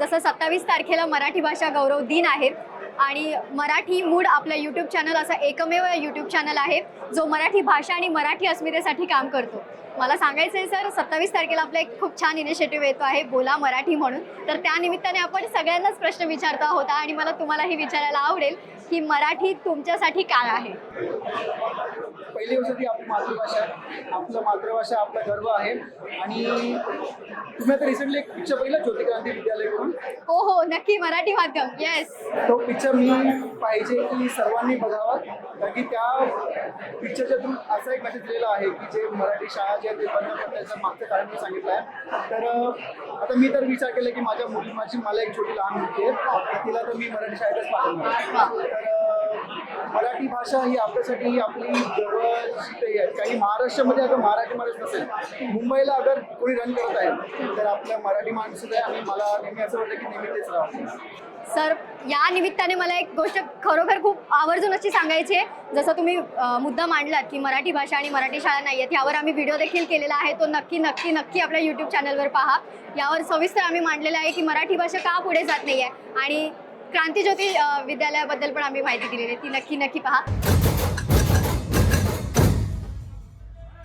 जसं 27 तारखेला मराठी भाषा गौरव दिन आहे आणि मराठी मूड आपलं यूट्यूब चॅनल असा एकमेव यूट्यूब चॅनल आहे जो मराठी भाषा आणि मराठी अस्मितेसाठी काम करतो. मला सांगायचं आहे सर, 27 तारखेला आपला एक खूप छान इनिशिएटिव्ह येतो आहे बोला मराठी म्हणून. तर त्या निमित्ताने आपण सगळ्यांनाच प्रश्न विचारतो आहोत आणि मला तुम्हालाही विचारायला आवडेल की मराठी तुमच्यासाठी काय आहे. पहिली गोष्ट ती आपली मातृभाषा आहे. आपलं मातृभाषा आपला गर्व आहे. आणि तुम्ही आता रिसेंटली एक पिक्चर पहिला ज्योतिक्रांती विद्यालयकडून. हो हो नक्की, मराठी माध्यम. येस, तो पिक्चर मी पाहिजे की सर्वांनी बघावा, कारण की त्या पिक्चरच्या थ्रू असा एक मेसेज दिलेला आहे की जे मराठी शाळा जे ते बंद करण्याचं मागचं कारण मी सांगितलं आहे. तर आता मी तर विचार केला की माझ्या मला एक छोटी लहान मुलगी आहे, तर तिला तर मी मराठी शाळेतच पाठवणार. तर मराठी भाषा ही आपल्यासाठी ही आपली जवळची आहे. काही महाराष्ट्रामध्ये अगर मराठी माणूस नसेल, मुंबईला अगर कोणी रन करत आहे तर आपल्या मराठी माणूस आहे. आणि मला नेहमी असं वाटतं की नेहमी तेच राहावं. सर या निमित्ताने मला एक गोष्ट खरोखर खूप आवर्जून अशी सांगायची आहे. जसं तुम्ही मुद्दा मांडलात की मराठी भाषा आणि मराठी शाळा नाही आहेत, यावर आम्ही व्हिडिओ देखील केलेला आहे. तो नक्की नक्की नक्की आपल्या यूट्यूब चॅनलवर पहा. यावर सविस्तर आम्ही मांडलेलं आहे की मराठी भाषा का पुढे जात नाही आहे आणि क्रांतीज्योती विद्यालयाबद्दल पण आम्ही माहिती दिलेली आहे, ती नक्की नक्की पहा.